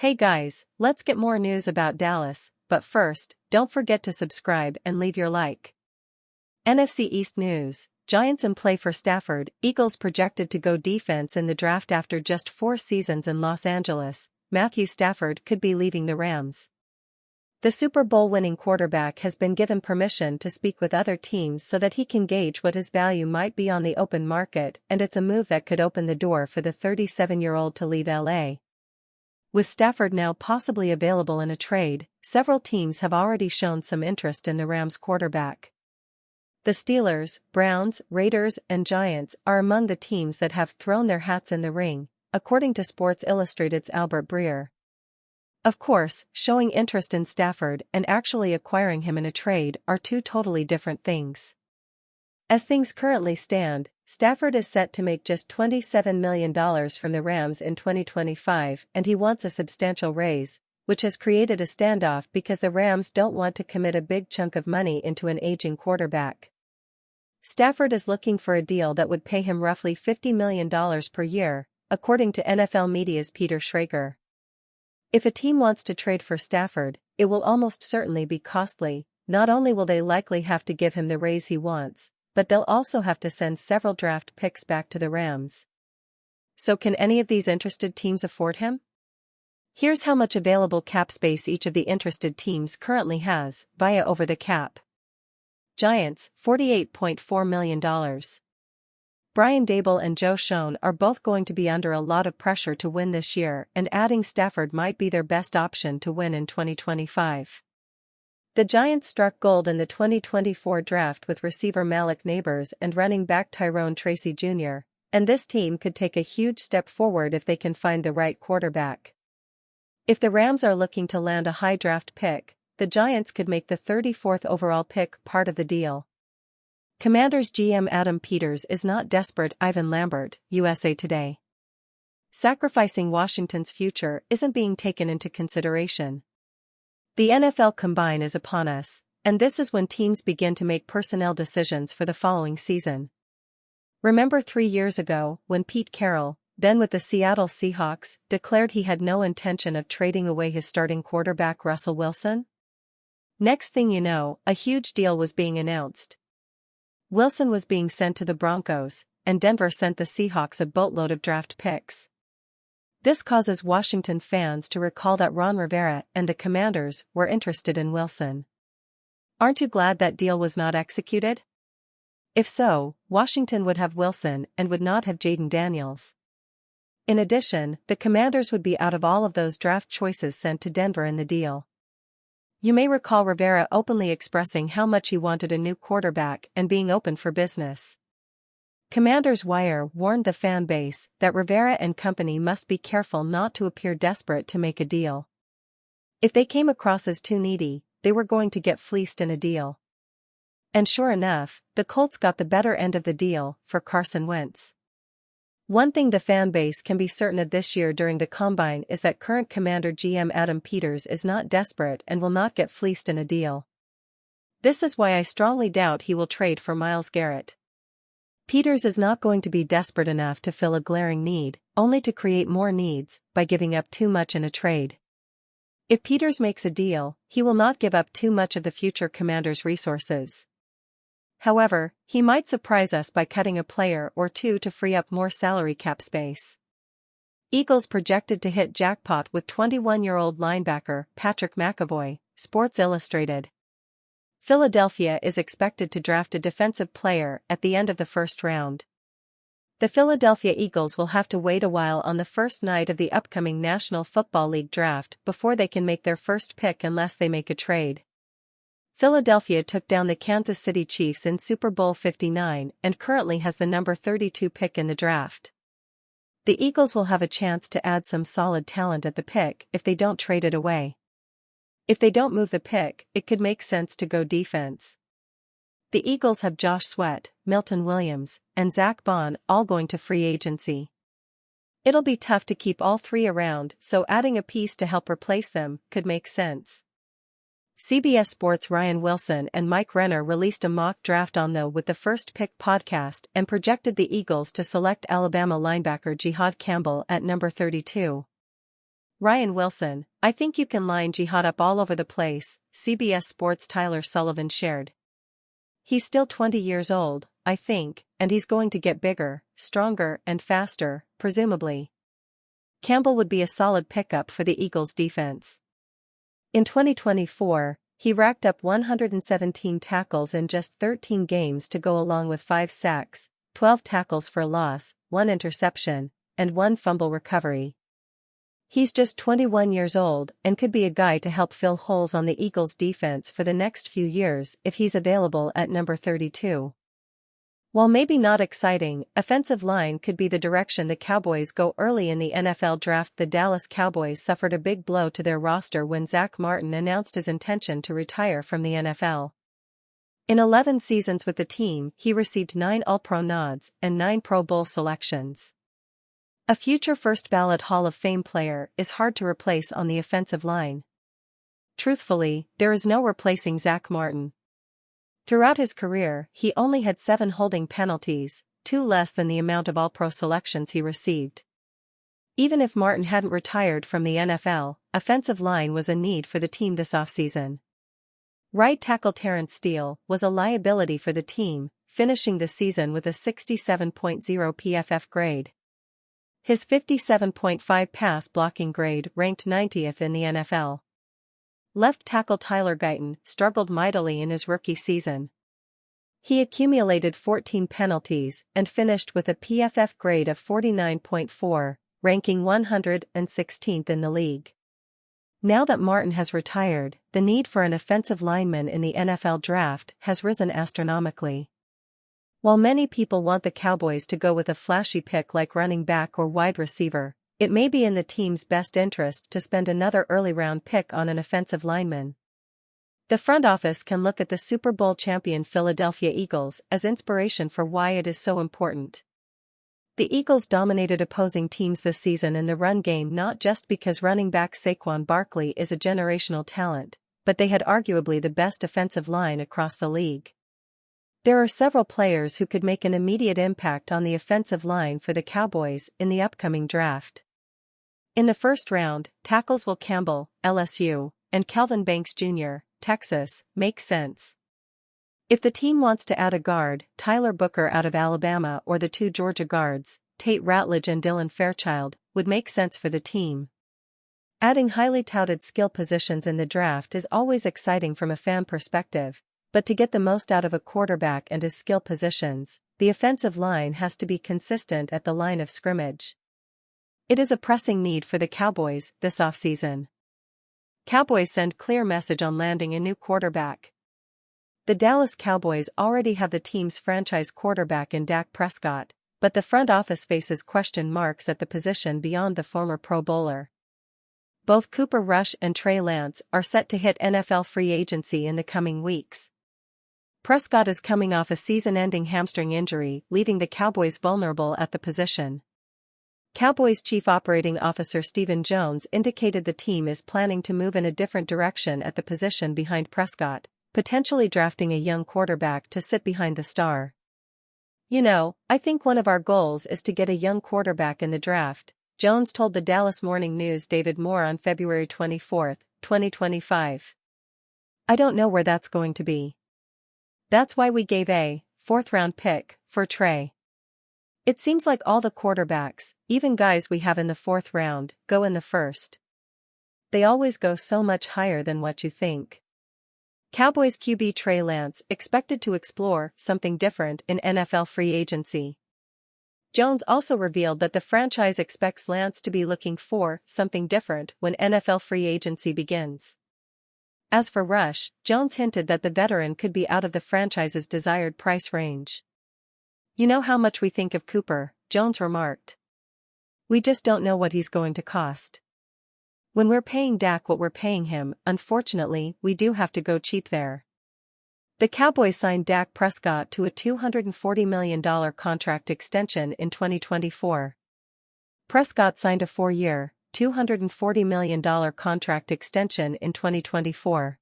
Hey guys, let's get more news about Dallas, but first, don't forget to subscribe and leave your like. NFC East news: Giants in play for Stafford. Eagles projected to go defense in the draft after just 4 seasons in Los Angeles. Matthew Stafford could be leaving the Rams. The Super Bowl winning quarterback has been given permission to speak with other teams so that he can gauge what his value might be on the open market, and it's a move that could open the door for the 37-year-old to leave LA. With Stafford now possibly available in a trade, several teams have already shown some interest in the Rams quarterback. The Steelers, Browns, Raiders, and Giants are among the teams that have thrown their hats in the ring, according to Sports Illustrated's Albert Breer. Of course, showing interest in Stafford and actually acquiring him in a trade are two totally different things. As things currently stand, Stafford is set to make just $27 million from the Rams in 2025, and he wants a substantial raise, which has created a standoff because the Rams don't want to commit a big chunk of money into an aging quarterback. Stafford is looking for a deal that would pay him roughly $50 million per year, according to NFL Media's Peter Schrager. If a team wants to trade for Stafford, it will almost certainly be costly. Not only will they likely have to give him the raise he wants, but they'll also have to send several draft picks back to the Rams. So can any of these interested teams afford him? Here's how much available cap space each of the interested teams currently has, via over the cap. Giants, $48.4 million. Brian Daboll and Joe Schoen are both going to be under a lot of pressure to win this year, and adding Stafford might be their best option to win in 2025. The Giants struck gold in the 2024 draft with receiver Malik Nabers and running back Tyrone Tracy Jr., and this team could take a huge step forward if they can find the right quarterback. If the Rams are looking to land a high draft pick, the Giants could make the 34th overall pick part of the deal. Commanders GM Adam Peters is not desperate. Ivan Lambert, USA Today. Sacrificing Washington's future isn't being taken into consideration. The NFL Combine is upon us, and this is when teams begin to make personnel decisions for the following season. Remember 3 years ago, when Pete Carroll, then with the Seattle Seahawks, declared he had no intention of trading away his starting quarterback Russell Wilson? Next thing you know, a huge deal was being announced. Wilson was being sent to the Broncos, and Denver sent the Seahawks a boatload of draft picks. This causes Washington fans to recall that Ron Rivera and the Commanders were interested in Wilson. Aren't you glad that deal was not executed? If so, Washington would have Wilson and would not have Jaden Daniels. In addition, the Commanders would be out of all of those draft choices sent to Denver in the deal. You may recall Rivera openly expressing how much he wanted a new quarterback and being open for business. Commanders Wire warned the fan base that Rivera and company must be careful not to appear desperate to make a deal. If they came across as too needy, they were going to get fleeced in a deal. And sure enough, the Colts got the better end of the deal for Carson Wentz. One thing the fan base can be certain of this year during the Combine is that current Commander GM Adam Peters is not desperate and will not get fleeced in a deal. This is why I strongly doubt he will trade for Myles Garrett. Peters is not going to be desperate enough to fill a glaring need, only to create more needs, by giving up too much in a trade. If Peters makes a deal, he will not give up too much of the future Commander's resources. However, he might surprise us by cutting a player or two to free up more salary cap space. Eagles projected to hit jackpot with 21-year-old linebacker Patrick McAvoy, Sports Illustrated. Philadelphia is expected to draft a defensive player at the end of the first round. The Philadelphia Eagles will have to wait a while on the first night of the upcoming National Football League draft before they can make their first pick unless they make a trade. Philadelphia took down the Kansas City Chiefs in Super Bowl 59 and currently has the number 32 pick in the draft. The Eagles will have a chance to add some solid talent at the pick if they don't trade it away. If they don't move the pick, it could make sense to go defense. The Eagles have Josh Sweat, Milton Williams, and Zach Bond all going to free agency. It'll be tough to keep all three around, so adding a piece to help replace them could make sense. CBS Sports' Ryan Wilson and Mike Renner released a mock draft on the With the First Pick podcast and projected the Eagles to select Alabama linebacker Jihad Campbell at number 32. Ryan Wilson, I think you can line Jihad up all over the place, CBS Sports' Tyler Sullivan shared. He's still 20 years old, I think, and he's going to get bigger, stronger, and faster, presumably. Campbell would be a solid pickup for the Eagles' defense. In 2024, he racked up 117 tackles in just 13 games to go along with 5 sacks, 12 tackles for loss, 1 interception, and 1 fumble recovery. He's just 21 years old and could be a guy to help fill holes on the Eagles' defense for the next few years if he's available at number 32. While maybe not exciting, offensive line could be the direction the Cowboys go early in the NFL draft. The Dallas Cowboys suffered a big blow to their roster when Zach Martin announced his intention to retire from the NFL. In 11 seasons with the team, he received 9 All-Pro nods and 9 Pro Bowl selections. A future first-ballot Hall of Fame player is hard to replace on the offensive line. Truthfully, there is no replacing Zach Martin. Throughout his career, he only had 7 holding penalties, 2 less than the amount of All-Pro selections he received. Even if Martin hadn't retired from the NFL, offensive line was a need for the team this offseason. Right tackle Terrence Steele was a liability for the team, finishing the season with a 67.0 PFF grade. His 57.5 pass blocking grade ranked 90th in the NFL. Left tackle Tyler Guyton struggled mightily in his rookie season. He accumulated 14 penalties and finished with a PFF grade of 49.4, ranking 116th in the league. Now that Martin has retired, the need for an offensive lineman in the NFL draft has risen astronomically. While many people want the Cowboys to go with a flashy pick like running back or wide receiver, it may be in the team's best interest to spend another early-round pick on an offensive lineman. The front office can look at the Super Bowl champion Philadelphia Eagles as inspiration for why it is so important. The Eagles dominated opposing teams this season in the run game not just because running back Saquon Barkley is a generational talent, but they had arguably the best offensive line across the league. There are several players who could make an immediate impact on the offensive line for the Cowboys in the upcoming draft. In the first round, tackles Will Campbell, LSU, and Kelvin Banks Jr., Texas, make sense. If the team wants to add a guard, Tyler Booker out of Alabama or the 2 Georgia guards, Tate Ratledge and Dylan Fairchild, would make sense for the team. Adding highly touted skill positions in the draft is always exciting from a fan perspective. But to get the most out of a quarterback and his skill positions, the offensive line has to be consistent at the line of scrimmage. It is a pressing need for the Cowboys this offseason. Cowboys send clear message on landing a new quarterback. The Dallas Cowboys already have the team's franchise quarterback in Dak Prescott, but the front office faces question marks at the position beyond the former Pro Bowler. Both Cooper Rush and Trey Lance are set to hit NFL free agency in the coming weeks. Prescott is coming off a season-ending hamstring injury, leaving the Cowboys vulnerable at the position. Cowboys Chief Operating Officer Stephen Jones indicated the team is planning to move in a different direction at the position behind Prescott, potentially drafting a young quarterback to sit behind the star. "You know, I think one of our goals is to get a young quarterback in the draft," Jones told the Dallas Morning News' David Moore on February 24, 2025. "I don't know where that's going to be. That's why we gave a 4th-round pick for Trey. It seems like all the quarterbacks, even guys we have in the 4th round, go in the 1st. They always go so much higher than what you think." Cowboys QB Trey Lance expected to explore something different in NFL free agency. Jones also revealed that the franchise expects Lance to be looking for something different when NFL free agency begins. As for Rush, Jones hinted that the veteran could be out of the franchise's desired price range. "You know how much we think of Cooper," Jones remarked. "We just don't know what he's going to cost. When we're paying Dak what we're paying him, unfortunately, we do have to go cheap there." The Cowboys signed Dak Prescott to a $240 million contract extension in 2024. Prescott signed a 4-year, $240 million contract extension in 2024.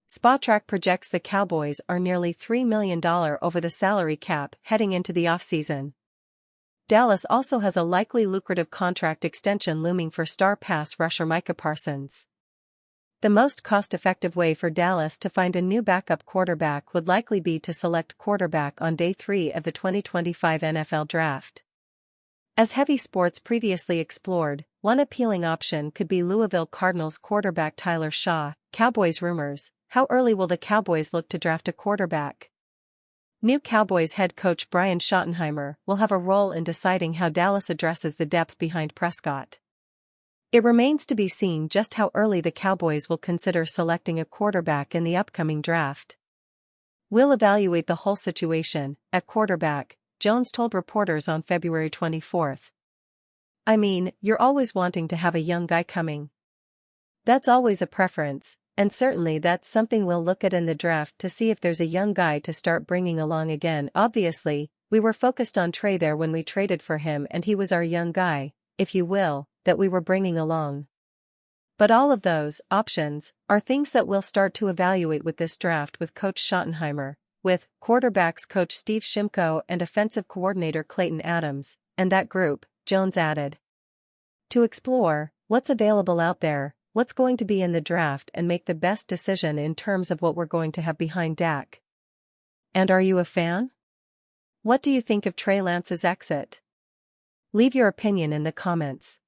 Spotrac projects the Cowboys are nearly $3 million over the salary cap heading into the offseason. Dallas also has a likely lucrative contract extension looming for star pass rusher Micah Parsons. The most cost-effective way for Dallas to find a new backup quarterback would likely be to select quarterback on day 3 of the 2025 NFL Draft. As Heavy Sports previously explored, one appealing option could be Louisville Cardinals quarterback Tyler Shaw. Cowboys rumors: how early will the Cowboys look to draft a quarterback? New Cowboys head coach Brian Schottenheimer will have a role in deciding how Dallas addresses the depth behind Prescott. It remains to be seen just how early the Cowboys will consider selecting a quarterback in the upcoming draft. "We'll evaluate the whole situation at quarterback," Jones told reporters on February 24. "I mean, you're always wanting to have a young guy coming. That's always a preference, and certainly that's something we'll look at in the draft to see if there's a young guy to start bringing along again. Obviously, we were focused on Trey there when we traded for him, and he was our young guy, if you will, that we were bringing along. But all of those options are things that we'll start to evaluate with this draft," with Coach Schottenheimer, with quarterbacks coach Steve Shimko and offensive coordinator Clayton Adams, and that group, Jones added, "to explore what's available out there, what's going to be in the draft, and make the best decision in terms of what we're going to have behind Dak." And are you a fan? What do you think of Trey Lance's exit? Leave your opinion in the comments.